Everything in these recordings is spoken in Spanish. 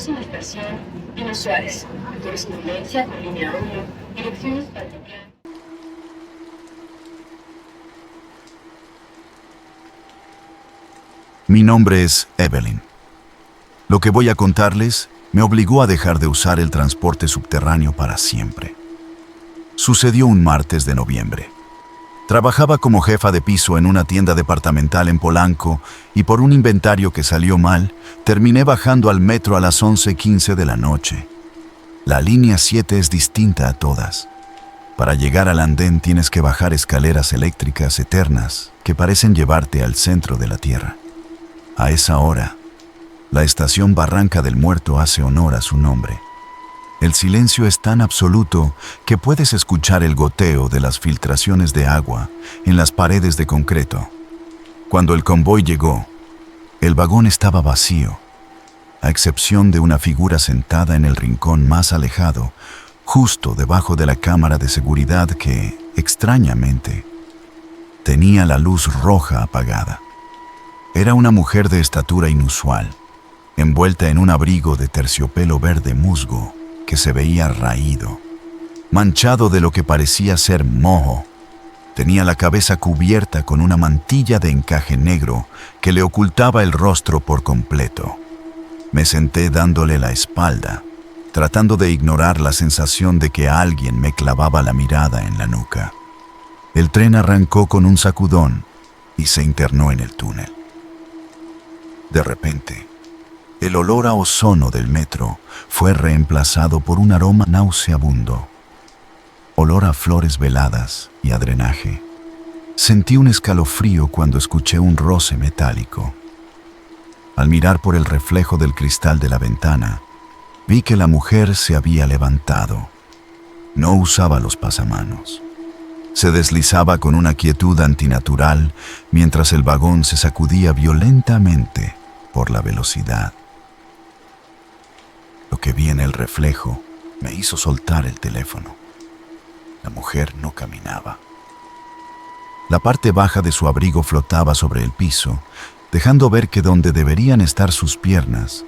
Próxima estación, Pino Suárez. Correspondencia con línea 1, direcciones Altiplano. Mi nombre es Evelyn. Lo que voy a contarles me obligó a dejar de usar el transporte subterráneo para siempre. Sucedió un martes de noviembre. Trabajaba como jefa de piso en una tienda departamental en Polanco y por un inventario que salió mal, terminé bajando al metro a las 11:15 de la noche. La línea 7 es distinta a todas. Para llegar al andén tienes que bajar escaleras eléctricas eternas que parecen llevarte al centro de la tierra. A esa hora, la estación Barranca del Muerto hace honor a su nombre. El silencio es tan absoluto que puedes escuchar el goteo de las filtraciones de agua en las paredes de concreto. Cuando el convoy llegó, el vagón estaba vacío, a excepción de una figura sentada en el rincón más alejado, justo debajo de la cámara de seguridad que, extrañamente, tenía la luz roja apagada. Era una mujer de estatura inusual, envuelta en un abrigo de terciopelo verde musgo que se veía raído, manchado de lo que parecía ser moho. Tenía la cabeza cubierta con una mantilla de encaje negro que le ocultaba el rostro por completo. Me senté dándole la espalda, tratando de ignorar la sensación de que alguien me clavaba la mirada en la nuca. El tren arrancó con un sacudón y se internó en el túnel. De repente, el olor a ozono del metro fue reemplazado por un aroma nauseabundo. Olor a flores veladas y a drenaje. Sentí un escalofrío cuando escuché un roce metálico. Al mirar por el reflejo del cristal de la ventana, vi que la mujer se había levantado. No usaba los pasamanos. Se deslizaba con una quietud antinatural mientras el vagón se sacudía violentamente por la velocidad. Lo que vi en el reflejo me hizo soltar el teléfono. La mujer no caminaba. La parte baja de su abrigo flotaba sobre el piso, dejando ver que donde deberían estar sus piernas,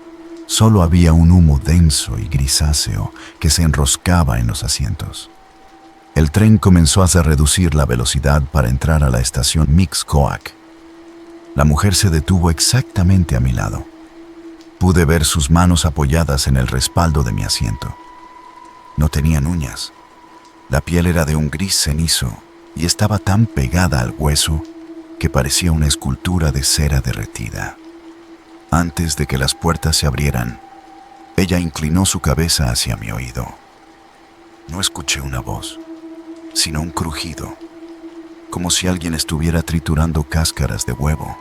solo había un humo denso y grisáceo que se enroscaba en los asientos. El tren comenzó a reducir la velocidad para entrar a la estación Mixcoac. La mujer se detuvo exactamente a mi lado. Pude ver sus manos apoyadas en el respaldo de mi asiento. No tenían uñas. La piel era de un gris cenizo y estaba tan pegada al hueso que parecía una escultura de cera derretida. Antes de que las puertas se abrieran, ella inclinó su cabeza hacia mi oído. No escuché una voz, sino un crujido, como si alguien estuviera triturando cáscaras de huevo.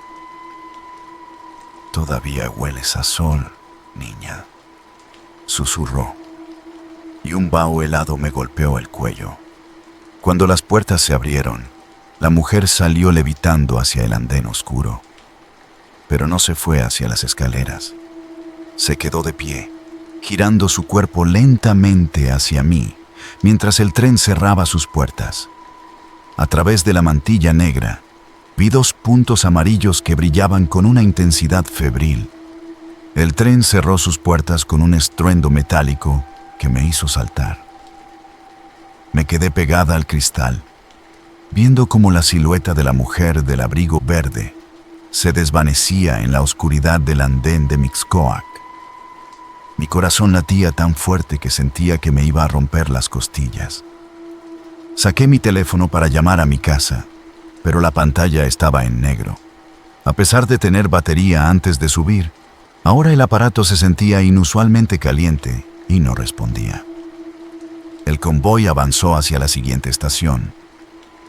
«Todavía hueles a sol, niña», susurró, y un vaho helado me golpeó el cuello. Cuando las puertas se abrieron, la mujer salió levitando hacia el andén oscuro, pero no se fue hacia las escaleras. Se quedó de pie, girando su cuerpo lentamente hacia mí, mientras el tren cerraba sus puertas. A través de la mantilla negra, vi 2 puntos amarillos que brillaban con una intensidad febril. El tren cerró sus puertas con un estruendo metálico que me hizo saltar. Me quedé pegada al cristal, viendo cómo la silueta de la mujer del abrigo verde se desvanecía en la oscuridad del andén de Mixcoac. Mi corazón latía tan fuerte que sentía que me iba a romper las costillas. Saqué mi teléfono para llamar a mi casa, pero la pantalla estaba en negro. A pesar de tener batería antes de subir, ahora el aparato se sentía inusualmente caliente y no respondía. El convoy avanzó hacia la siguiente estación,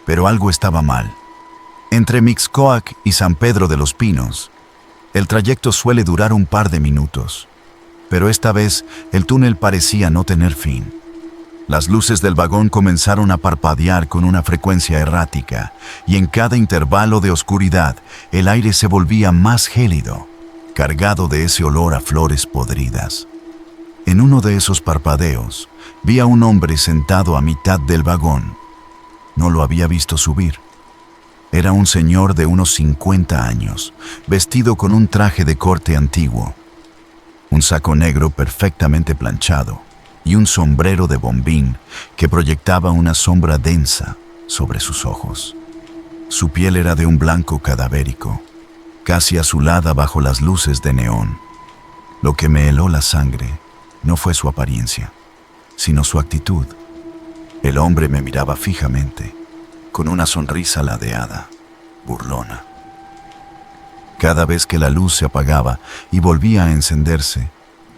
pero algo estaba mal. Entre Mixcoac y San Pedro de los Pinos, el trayecto suele durar un par de minutos, pero esta vez el túnel parecía no tener fin. Las luces del vagón comenzaron a parpadear con una frecuencia errática, y en cada intervalo de oscuridad el aire se volvía más gélido, cargado de ese olor a flores podridas. En uno de esos parpadeos, vi a un hombre sentado a mitad del vagón. No lo había visto subir. Era un señor de unos 50 años, vestido con un traje de corte antiguo. un saco negro perfectamente planchado y un sombrero de bombín que proyectaba una sombra densa sobre sus ojos. Su piel era de un blanco cadavérico, casi azulada bajo las luces de neón. Lo que me heló la sangre no fue su apariencia, sino su actitud. El hombre me miraba fijamente, con una sonrisa ladeada, burlona. Cada vez que la luz se apagaba y volvía a encenderse,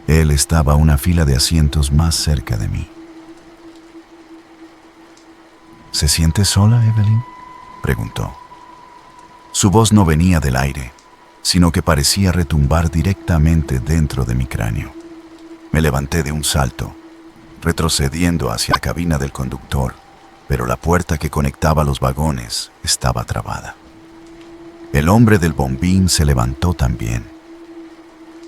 él estaba a una fila de asientos más cerca de mí. ¿Se siente sola, Evelyn?, preguntó. Su voz no venía del aire, sino que parecía retumbar directamente dentro de mi cráneo. Me levanté de un salto, retrocediendo hacia la cabina del conductor, pero la puerta que conectaba los vagones estaba trabada. El hombre del bombín se levantó también.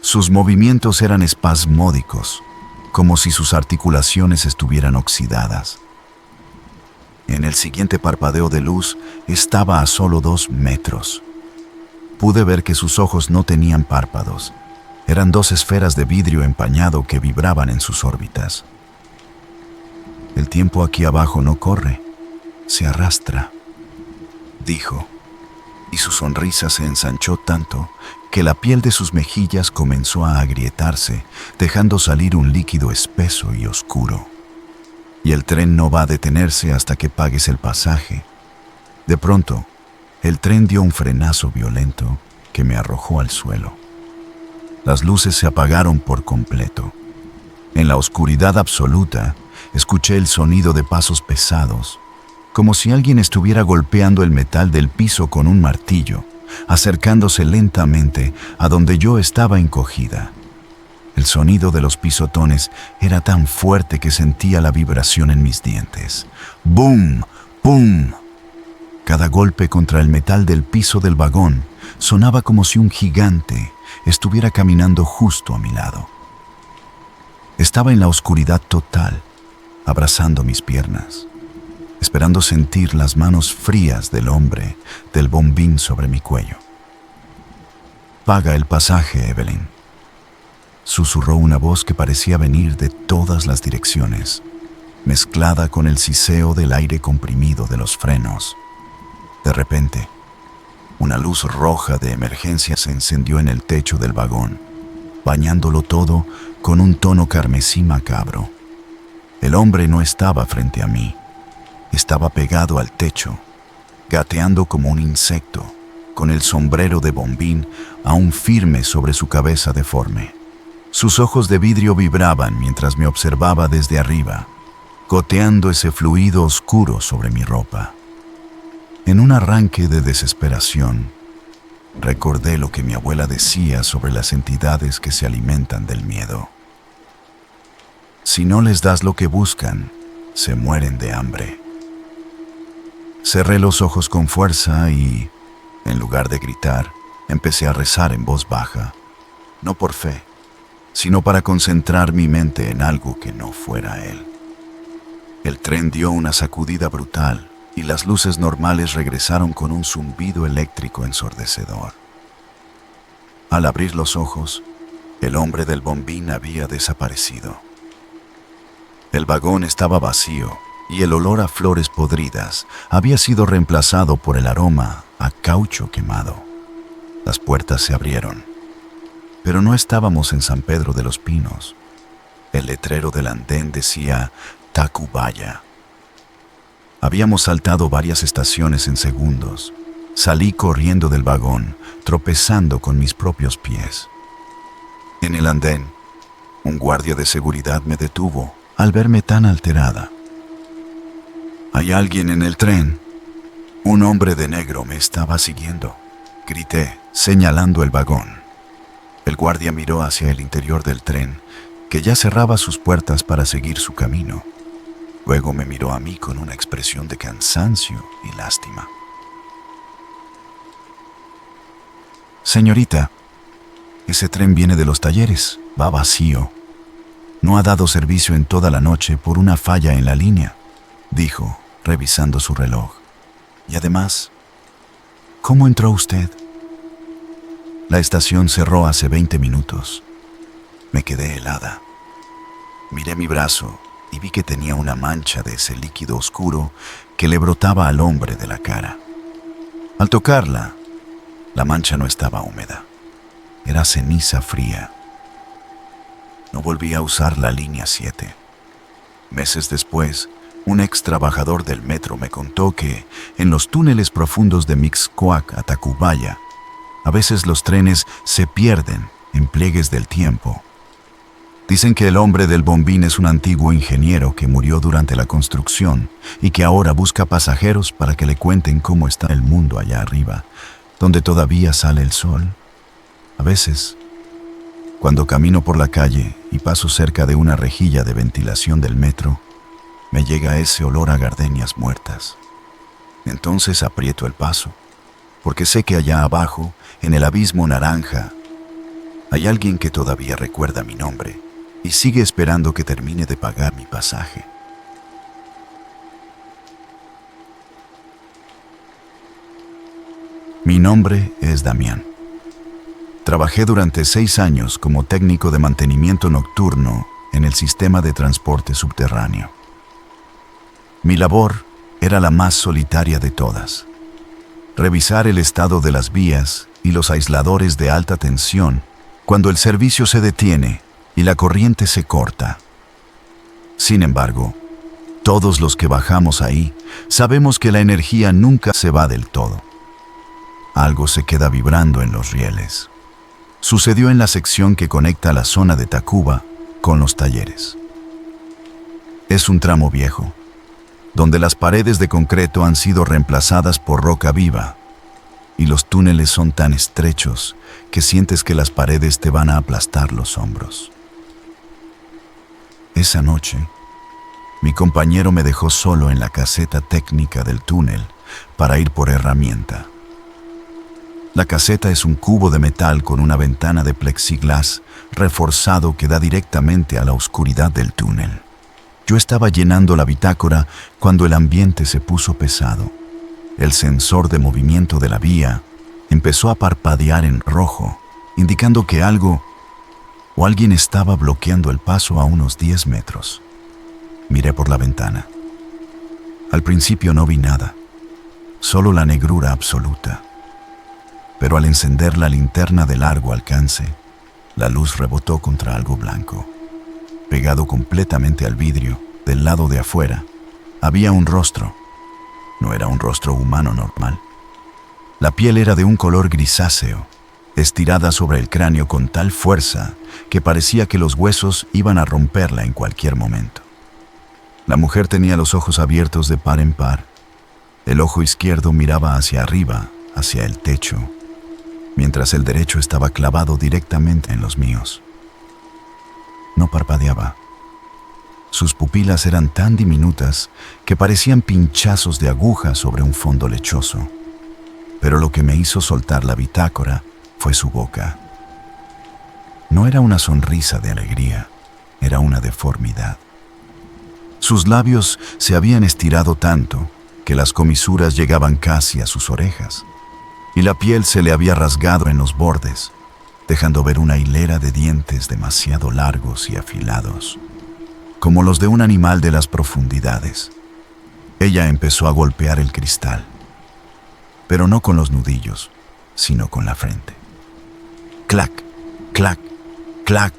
Sus movimientos eran espasmódicos, como si sus articulaciones estuvieran oxidadas. En el siguiente parpadeo de luz estaba a solo 2 metros. Pude ver que sus ojos no tenían párpados. Eran 2 esferas de vidrio empañado que vibraban en sus órbitas. El tiempo aquí abajo no corre, se arrastra, dijo, y su sonrisa se ensanchó tanto que la piel de sus mejillas comenzó a agrietarse, dejando salir un líquido espeso y oscuro. Y el tren no va a detenerse hasta que pagues el pasaje. De pronto, el tren dio un frenazo violento que me arrojó al suelo. Las luces se apagaron por completo. En la oscuridad absoluta, escuché el sonido de pasos pesados, como si alguien estuviera golpeando el metal del piso con un martillo, acercándose lentamente a donde yo estaba encogida. El sonido de los pisotones era tan fuerte que sentía la vibración en mis dientes. ¡Bum! ¡Pum! Cada golpe contra el metal del piso del vagón sonaba como si un gigante estuviera caminando justo a mi lado. Estaba en la oscuridad total, abrazando mis piernas, esperando sentir las manos frías del hombre del bombín sobre mi cuello. «Paga el pasaje, Evelyn», susurró una voz que parecía venir de todas las direcciones, mezclada con el siseo del aire comprimido de los frenos. De repente, una luz roja de emergencia se encendió en el techo del vagón, bañándolo todo con un tono carmesí macabro. El hombre no estaba frente a mí, estaba pegado al techo, gateando como un insecto, con el sombrero de bombín aún firme sobre su cabeza deforme. Sus ojos de vidrio vibraban mientras me observaba desde arriba, goteando ese fluido oscuro sobre mi ropa. En un arranque de desesperación, recordé lo que mi abuela decía sobre las entidades que se alimentan del miedo. Si no les das lo que buscan, se mueren de hambre. Cerré los ojos con fuerza y, en lugar de gritar, empecé a rezar en voz baja, no por fe, sino para concentrar mi mente en algo que no fuera él. El tren dio una sacudida brutal y las luces normales regresaron con un zumbido eléctrico ensordecedor. Al abrir los ojos, el hombre del bombín había desaparecido. El vagón estaba vacío y el olor a flores podridas había sido reemplazado por el aroma a caucho quemado. Las puertas se abrieron, pero no estábamos en San Pedro de los Pinos. El letrero del andén decía Tacubaya. Habíamos saltado varias estaciones en segundos. Salí corriendo del vagón, tropezando con mis propios pies. En el andén, un guardia de seguridad me detuvo al verme tan alterada. «¿Hay alguien en el tren?» Un hombre de negro me estaba siguiendo, grité, señalando el vagón. El guardia miró hacia el interior del tren, que ya cerraba sus puertas para seguir su camino. Luego me miró a mí con una expresión de cansancio y lástima. «Señorita, ese tren viene de los talleres, va vacío. No ha dado servicio en toda la noche por una falla en la línea», dijo, revisando su reloj. «Y además, ¿cómo entró usted?» «La estación cerró hace 20 minutos. Me quedé helada. Miré mi brazo y vi que tenía una mancha de ese líquido oscuro que le brotaba al hombre de la cara. Al tocarla, la mancha no estaba húmeda. Era ceniza fría. No volví a usar la línea 7. Meses después, un ex trabajador del metro me contó que en los túneles profundos de Mixcoac a Tacubaya, a veces los trenes se pierden en pliegues del tiempo. Dicen que el hombre del bombín es un antiguo ingeniero que murió durante la construcción y que ahora busca pasajeros para que le cuenten cómo está el mundo allá arriba, donde todavía sale el sol. A veces, cuando camino por la calle y paso cerca de una rejilla de ventilación del metro, me llega ese olor a gardenias muertas. Entonces aprieto el paso, porque sé que allá abajo, en el abismo naranja, hay alguien que todavía recuerda mi nombre y sigue esperando que termine de pagar mi pasaje. Mi nombre es Damián. Trabajé durante 6 años como técnico de mantenimiento nocturno en el sistema de transporte subterráneo. Mi labor era la más solitaria de todas: revisar el estado de las vías y los aisladores de alta tensión cuando el servicio se detiene y la corriente se corta. Sin embargo, todos los que bajamos ahí sabemos que la energía nunca se va del todo. Algo se queda vibrando en los rieles. Sucedió en la sección que conecta la zona de Tacuba con los talleres. Es un tramo viejo, donde las paredes de concreto han sido reemplazadas por roca viva, y los túneles son tan estrechos que sientes que las paredes te van a aplastar los hombros. Esa noche, mi compañero me dejó solo en la caseta técnica del túnel para ir por herramienta. La caseta es un cubo de metal con una ventana de plexiglas reforzado que da directamente a la oscuridad del túnel. Yo estaba llenando la bitácora cuando el ambiente se puso pesado. El sensor de movimiento de la vía empezó a parpadear en rojo, indicando que algo o alguien estaba bloqueando el paso a unos 10 metros. Miré por la ventana. Al principio no vi nada, solo la negrura absoluta. Pero al encender la linterna de largo alcance, la luz rebotó contra algo blanco. Pegado completamente al vidrio, del lado de afuera, había un rostro. No era un rostro humano normal. La piel era de un color grisáceo, estirada sobre el cráneo con tal fuerza que parecía que los huesos iban a romperla en cualquier momento. La mujer tenía los ojos abiertos de par en par. El ojo izquierdo miraba hacia arriba, hacia el techo, mientras el derecho estaba clavado directamente en los míos. No parpadeaba. Sus pupilas eran tan diminutas que parecían pinchazos de aguja sobre un fondo lechoso. Pero lo que me hizo soltar la bitácora fue su boca. No era una sonrisa de alegría, era una deformidad. Sus labios se habían estirado tanto que las comisuras llegaban casi a sus orejas, y la piel se le había rasgado en los bordes, dejando ver una hilera de dientes demasiado largos y afilados, como los de un animal de las profundidades. Ella empezó a golpear el cristal, pero no con los nudillos, sino con la frente. Clac, clac, clac.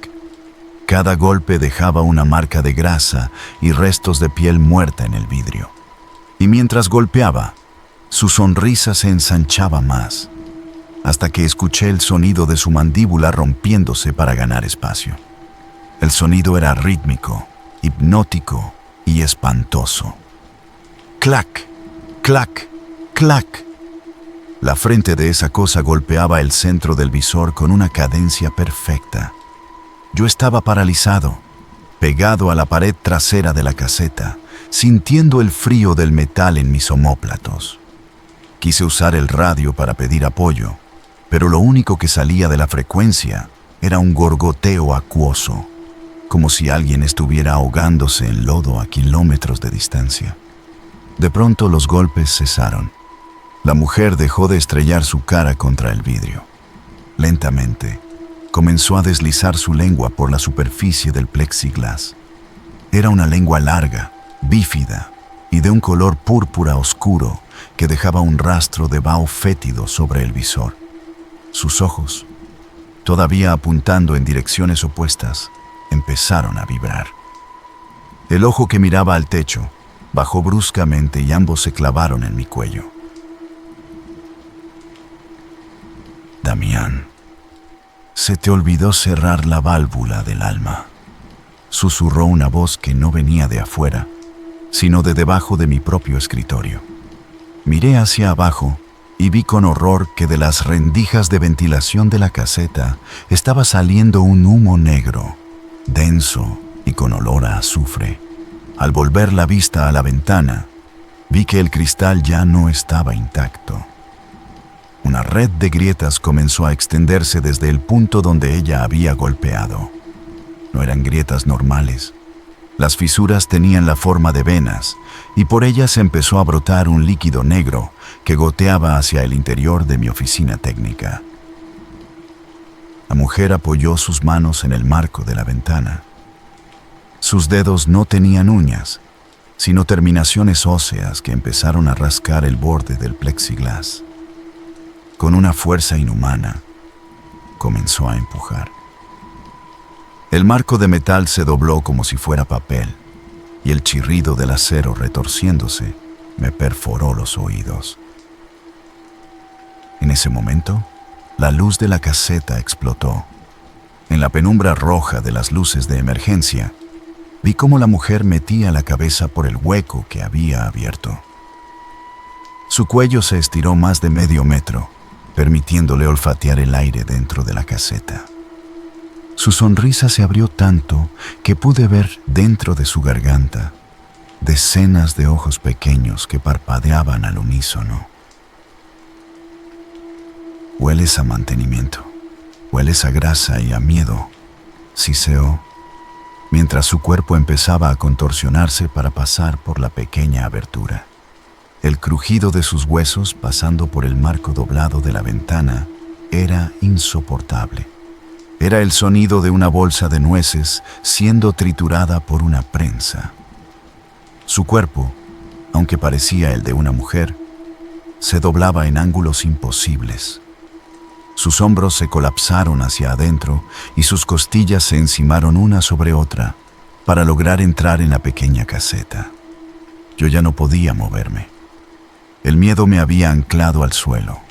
Cada golpe dejaba una marca de grasa y restos de piel muerta en el vidrio. Y mientras golpeaba, su sonrisa se ensanchaba más, hasta que escuché el sonido de su mandíbula rompiéndose para ganar espacio. El sonido era rítmico, hipnótico y espantoso. Clac, clac, clac. La frente de esa cosa golpeaba el centro del visor con una cadencia perfecta. Yo estaba paralizado, pegado a la pared trasera de la caseta, sintiendo el frío del metal en mis omóplatos. Quise usar el radio para pedir apoyo, pero lo único que salía de la frecuencia era un gorgoteo acuoso, como si alguien estuviera ahogándose en lodo a kilómetros de distancia. De pronto los golpes cesaron. La mujer dejó de estrellar su cara contra el vidrio. Lentamente, comenzó a deslizar su lengua por la superficie del plexiglas. Era una lengua larga, bífida y de un color púrpura oscuro que dejaba un rastro de vaho fétido sobre el visor. Sus ojos, todavía apuntando en direcciones opuestas, empezaron a vibrar. El ojo que miraba al techo bajó bruscamente y ambos se clavaron en mi cuello. Damián, se te olvidó cerrar la válvula del alma, susurró una voz que no venía de afuera, sino de debajo de mi propio escritorio. Miré hacia abajo y vi con horror que de las rendijas de ventilación de la caseta estaba saliendo un humo negro, denso y con olor a azufre. Al volver la vista a la ventana, vi que el cristal ya no estaba intacto. Una red de grietas comenzó a extenderse desde el punto donde ella había golpeado. No eran grietas normales. Las fisuras tenían la forma de venas y por ellas empezó a brotar un líquido negro que goteaba hacia el interior de mi oficina técnica. La mujer apoyó sus manos en el marco de la ventana. Sus dedos no tenían uñas, sino terminaciones óseas que empezaron a rascar el borde del plexiglas. Con una fuerza inhumana, comenzó a empujar. El marco de metal se dobló como si fuera papel, y el chirrido del acero retorciéndose me perforó los oídos. En ese momento, la luz de la caseta explotó. En la penumbra roja de las luces de emergencia, vi cómo la mujer metía la cabeza por el hueco que había abierto. Su cuello se estiró más de medio metro, permitiéndole olfatear el aire dentro de la caseta. Su sonrisa se abrió tanto que pude ver dentro de su garganta decenas de ojos pequeños que parpadeaban al unísono. «Hueles a mantenimiento, hueles a grasa y a miedo», siseó, mientras su cuerpo empezaba a contorsionarse para pasar por la pequeña abertura. El crujido de sus huesos pasando por el marco doblado de la ventana era insoportable. Era el sonido de una bolsa de nueces siendo triturada por una prensa. Su cuerpo, aunque parecía el de una mujer, se doblaba en ángulos imposibles. Sus hombros se colapsaron hacia adentro y sus costillas se encimaron una sobre otra para lograr entrar en la pequeña caseta. Yo ya no podía moverme. El miedo me había anclado al suelo.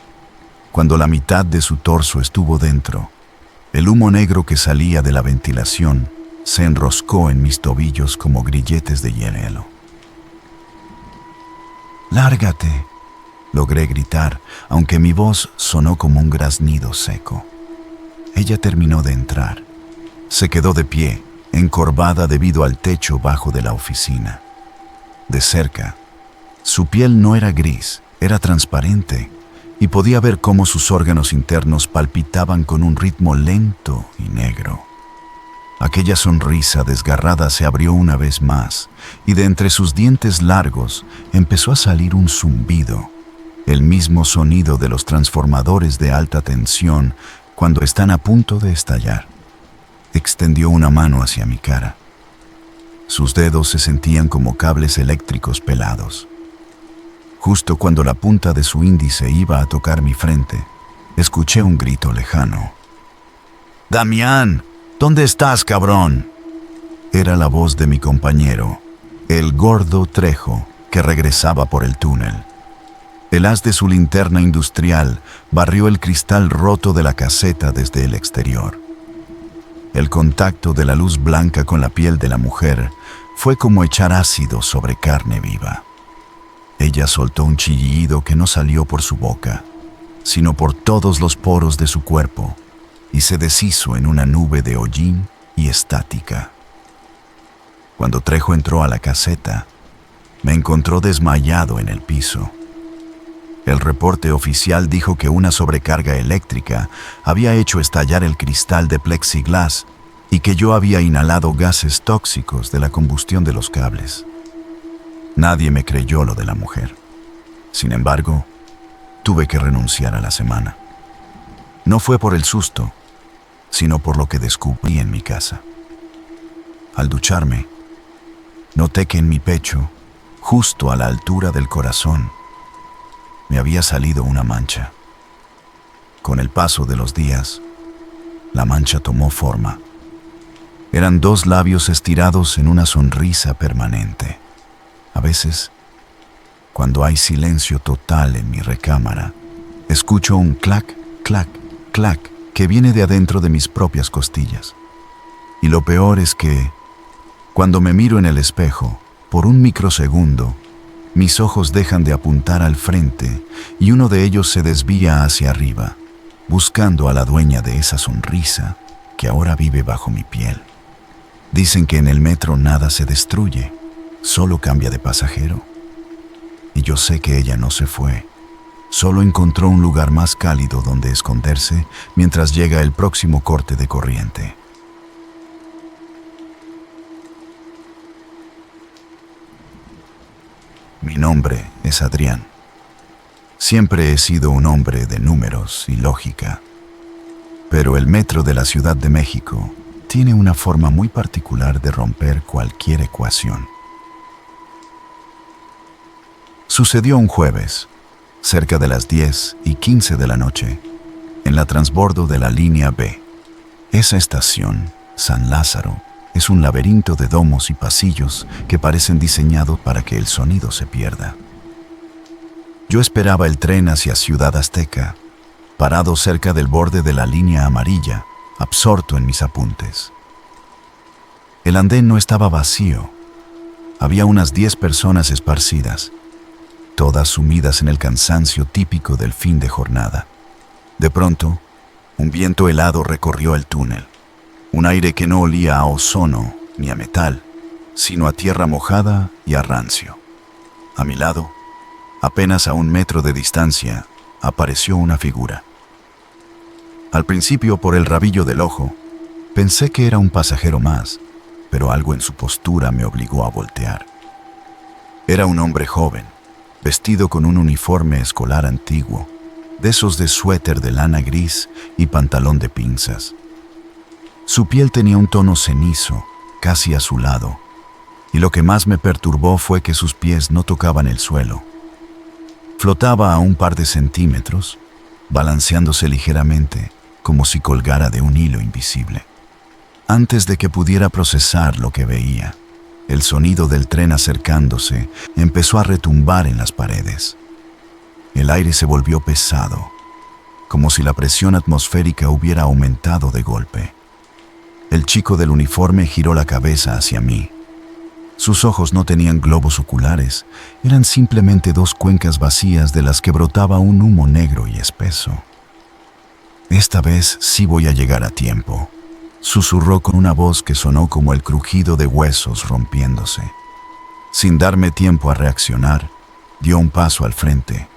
Cuando la mitad de su torso estuvo dentro, el humo negro que salía de la ventilación se enroscó en mis tobillos como grilletes de hielo. «¡Lárgate!», logré gritar, aunque mi voz sonó como un graznido seco. Ella terminó de entrar. Se quedó de pie, encorvada debido al techo bajo de la oficina. De cerca, su piel no era gris, era transparente, y podía ver cómo sus órganos internos palpitaban con un ritmo lento y negro. Aquella sonrisa desgarrada se abrió una vez más, y de entre sus dientes largos empezó a salir un zumbido, el mismo sonido de los transformadores de alta tensión cuando están a punto de estallar. Extendió una mano hacia mi cara. Sus dedos se sentían como cables eléctricos pelados. Justo cuando la punta de su índice iba a tocar mi frente, escuché un grito lejano. «¡Damián! ¿Dónde estás, cabrón?». Era la voz de mi compañero, el gordo Trejo, que regresaba por el túnel. El haz de su linterna industrial barrió el cristal roto de la caseta desde el exterior. El contacto de la luz blanca con la piel de la mujer fue como echar ácido sobre carne viva. Ella soltó un chillido que no salió por su boca, sino por todos los poros de su cuerpo, y se deshizo en una nube de hollín y estática. Cuando Trejo entró a la caseta, me encontró desmayado en el piso. El reporte oficial dijo que una sobrecarga eléctrica había hecho estallar el cristal de plexiglas y que yo había inhalado gases tóxicos de la combustión de los cables. Nadie me creyó lo de la mujer. Sin embargo, tuve que renunciar a la semana. No fue por el susto, sino por lo que descubrí en mi casa. Al ducharme, noté que en mi pecho, justo a la altura del corazón, me había salido una mancha. Con el paso de los días, la mancha tomó forma. Eran 2 labios estirados en una sonrisa permanente. A veces, cuando hay silencio total en mi recámara, escucho un clac, clac, clac que viene de adentro de mis propias costillas. Y lo peor es que, cuando me miro en el espejo, por un microsegundo, mis ojos dejan de apuntar al frente y uno de ellos se desvía hacia arriba, buscando a la dueña de esa sonrisa que ahora vive bajo mi piel. Dicen que en el metro nada se destruye, solo cambia de pasajero. Y yo sé que ella no se fue, solo encontró un lugar más cálido donde esconderse mientras llega el próximo corte de corriente. Mi nombre es Adrián. Siempre he sido un hombre de números y lógica, pero el metro de la Ciudad de México tiene una forma muy particular de romper cualquier ecuación. Sucedió un jueves, cerca de las 10:15 de la noche, en la transbordo de la línea B. Esa estación, San Lázaro, es un laberinto de domos y pasillos que parecen diseñados para que el sonido se pierda. Yo esperaba el tren hacia Ciudad Azteca, parado cerca del borde de la línea amarilla, absorto en mis apuntes. El andén no estaba vacío. Había unas 10 personas esparcidas, todas sumidas en el cansancio típico del fin de jornada. De pronto, un viento helado recorrió el túnel. Un aire que no olía a ozono ni a metal, sino a tierra mojada y a rancio. A mi lado, apenas a 1 metro de distancia, apareció una figura. Al principio, por el rabillo del ojo, pensé que era un pasajero más, pero algo en su postura me obligó a voltear. Era un hombre joven, vestido con un uniforme escolar antiguo, de esos de suéter de lana gris y pantalón de pinzas. Su piel tenía un tono cenizo, casi azulado, y lo que más me perturbó fue que sus pies no tocaban el suelo. Flotaba a un par de centímetros, balanceándose ligeramente, como si colgara de un hilo invisible. Antes de que pudiera procesar lo que veía, el sonido del tren acercándose empezó a retumbar en las paredes. El aire se volvió pesado, como si la presión atmosférica hubiera aumentado de golpe. El chico del uniforme giró la cabeza hacia mí. Sus ojos no tenían globos oculares, eran simplemente 2 cuencas vacías de las que brotaba un humo negro y espeso. «Esta vez sí voy a llegar a tiempo», susurró con una voz que sonó como el crujido de huesos rompiéndose. Sin darme tiempo a reaccionar, dio un paso al frente.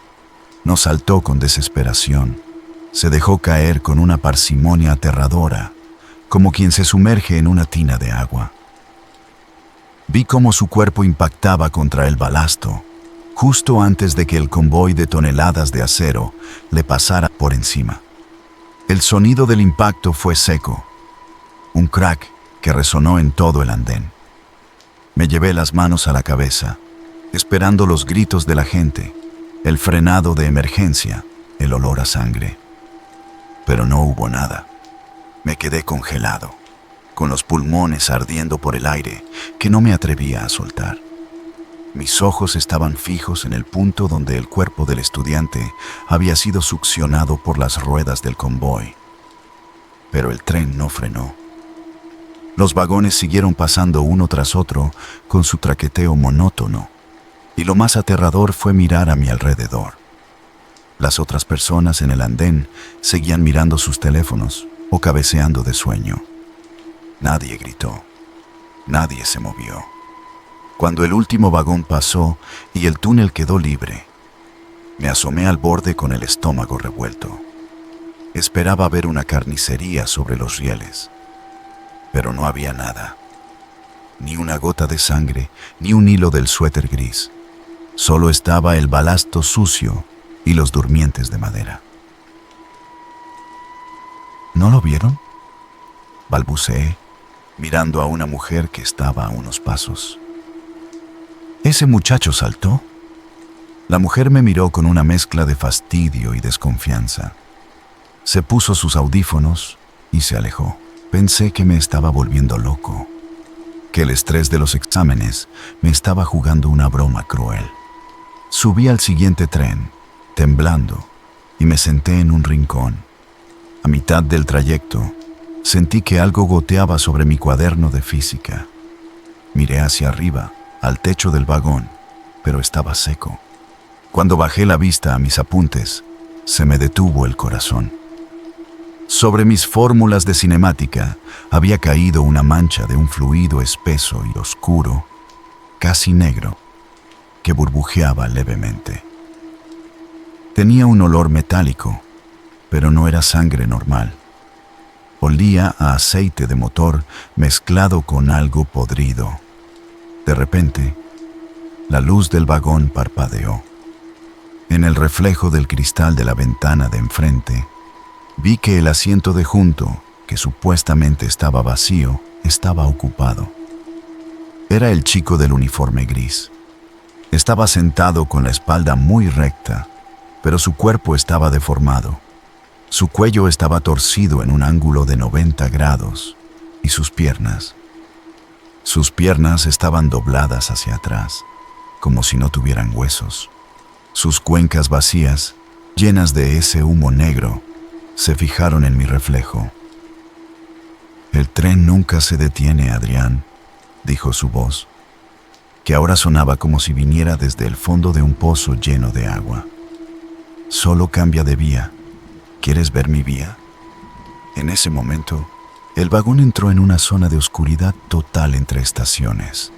No saltó con desesperación, se dejó caer con una parsimonia aterradora, como quien se sumerge en una tina de agua. Vi cómo su cuerpo impactaba contra el balasto, justo antes de que el convoy de toneladas de acero le pasara por encima. El sonido del impacto fue seco, un crack que resonó en todo el andén. Me llevé las manos a la cabeza, esperando los gritos de la gente, el frenado de emergencia, el olor a sangre. Pero no hubo nada. Me quedé congelado, con los pulmones ardiendo por el aire que no me atrevía a soltar. Mis ojos estaban fijos en el punto donde el cuerpo del estudiante había sido succionado por las ruedas del convoy. Pero el tren no frenó. Los vagones siguieron pasando uno tras otro con su traqueteo monótono, y lo más aterrador fue mirar a mi alrededor. Las otras personas en el andén seguían mirando sus teléfonos o cabeceando de sueño. Nadie gritó, nadie se movió. Cuando el último vagón pasó y el túnel quedó libre, me asomé al borde con el estómago revuelto. Esperaba ver una carnicería sobre los rieles, pero no había nada. Ni una gota de sangre, ni un hilo del suéter gris. Solo estaba el balasto sucio y los durmientes de madera. ¿No lo vieron?, balbuceé, mirando a una mujer que estaba a unos pasos. ¿Ese muchacho saltó? La mujer me miró con una mezcla de fastidio y desconfianza. Se puso sus audífonos y se alejó. Pensé que me estaba volviendo loco, que el estrés de los exámenes me estaba jugando una broma cruel. Subí al siguiente tren, temblando, y me senté en un rincón. A mitad del trayecto, sentí que algo goteaba sobre mi cuaderno de física. Miré hacia arriba, al techo del vagón, pero estaba seco. Cuando bajé la vista a mis apuntes, se me detuvo el corazón. Sobre mis fórmulas de cinemática había caído una mancha de un fluido espeso y oscuro, casi negro, que burbujeaba levemente. Tenía un olor metálico, pero no era sangre normal. Olía a aceite de motor mezclado con algo podrido. De repente, la luz del vagón parpadeó. En el reflejo del cristal de la ventana de enfrente, vi que el asiento de junto, que supuestamente estaba vacío, estaba ocupado. Era el chico del uniforme gris. Estaba sentado con la espalda muy recta, pero su cuerpo estaba deformado. Su cuello estaba torcido en un ángulo de 90 grados y sus piernas estaban dobladas hacia atrás, como si no tuvieran huesos. Sus cuencas vacías, llenas de ese humo negro, se fijaron en mi reflejo. «El tren nunca se detiene, Adrián», dijo su voz, que ahora sonaba como si viniera desde el fondo de un pozo lleno de agua. «Solo cambia de vía. ¿Quieres ver mi vía?» En ese momento, el vagón entró en una zona de oscuridad total entre estaciones.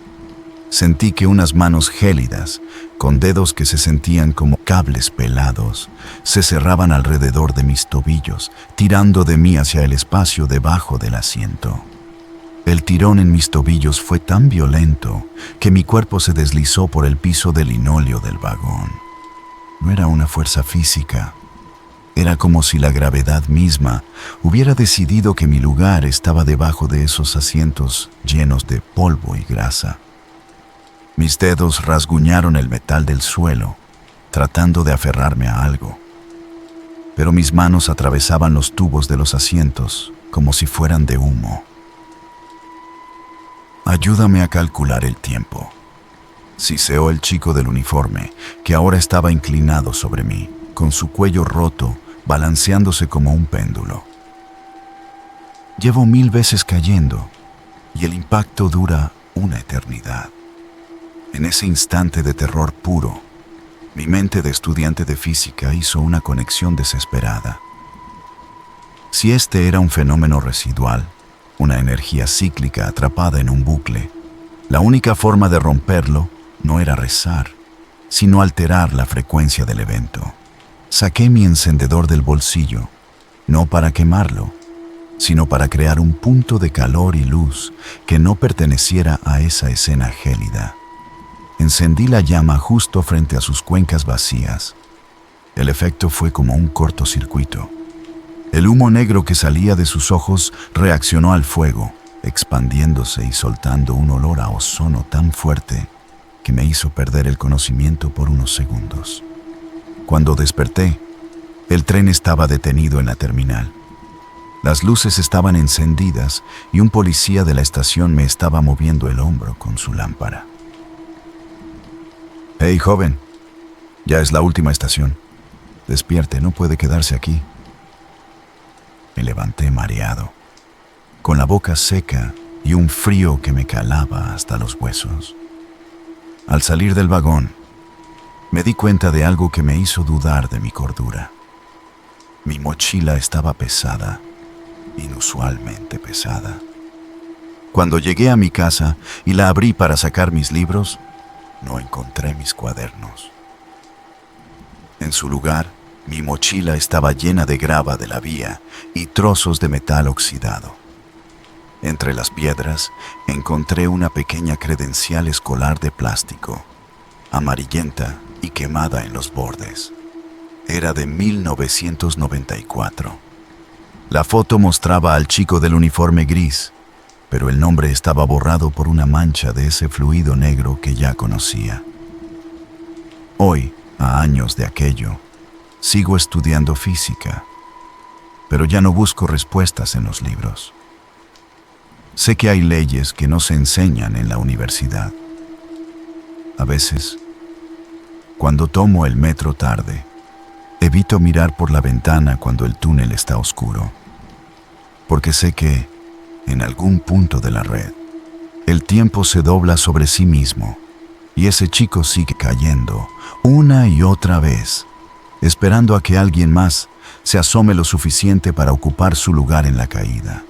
Sentí que unas manos gélidas, con dedos que se sentían como cables pelados, se cerraban alrededor de mis tobillos, tirando de mí hacia el espacio debajo del asiento. El tirón en mis tobillos fue tan violento que mi cuerpo se deslizó por el piso de linóleo del vagón. No era una fuerza física. Era como si la gravedad misma hubiera decidido que mi lugar estaba debajo de esos asientos llenos de polvo y grasa. Mis dedos rasguñaron el metal del suelo, tratando de aferrarme a algo. Pero mis manos atravesaban los tubos de los asientos como si fueran de humo. «Ayúdame a calcular el tiempo», siseó el chico del uniforme, que ahora estaba inclinado sobre mí, con su cuello roto, balanceándose como un péndulo. «Llevo 1000 veces cayendo, y el impacto dura una eternidad». En ese instante de terror puro, mi mente de estudiante de física hizo una conexión desesperada. Si este era un fenómeno residual, una energía cíclica atrapada en un bucle, la única forma de romperlo no era rezar, sino alterar la frecuencia del evento. Saqué mi encendedor del bolsillo, no para quemarlo, sino para crear un punto de calor y luz que no perteneciera a esa escena gélida. Encendí la llama justo frente a sus cuencas vacías. El efecto fue como un cortocircuito. El humo negro que salía de sus ojos reaccionó al fuego, expandiéndose y soltando un olor a ozono tan fuerte que me hizo perder el conocimiento por unos segundos. Cuando desperté, el tren estaba detenido en la terminal. Las luces estaban encendidas y un policía de la estación me estaba moviendo el hombro con su lámpara. «Hey, joven, ya es la última estación. Despierte, no puede quedarse aquí». Me levanté mareado, con la boca seca y un frío que me calaba hasta los huesos. Al salir del vagón, me di cuenta de algo que me hizo dudar de mi cordura. Mi mochila estaba pesada, inusualmente pesada. Cuando llegué a mi casa y la abrí para sacar mis libros, no encontré mis cuadernos. En su lugar, mi mochila estaba llena de grava de la vía y trozos de metal oxidado. Entre las piedras, encontré una pequeña credencial escolar de plástico, amarillenta y quemada en los bordes. Era de 1994. La foto mostraba al chico del uniforme gris, pero el nombre estaba borrado por una mancha de ese fluido negro que ya conocía. Hoy, a años de aquello, sigo estudiando física, pero ya no busco respuestas en los libros. Sé que hay leyes que no se enseñan en la universidad. A veces, cuando tomo el metro tarde, evito mirar por la ventana cuando el túnel está oscuro, porque sé que, en algún punto de la red, el tiempo se dobla sobre sí mismo y ese chico sigue cayendo una y otra vez, esperando a que alguien más se asome lo suficiente para ocupar su lugar en la caída.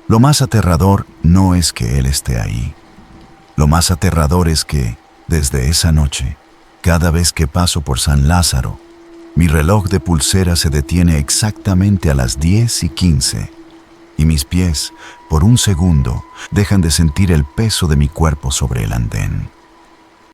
Lo más aterrador no es que él esté ahí. Lo más aterrador es que, desde esa noche, cada vez que paso por San Lázaro, mi reloj de pulsera se detiene exactamente a las 10:15 y mis pies, por un segundo, dejan de sentir el peso de mi cuerpo sobre el andén.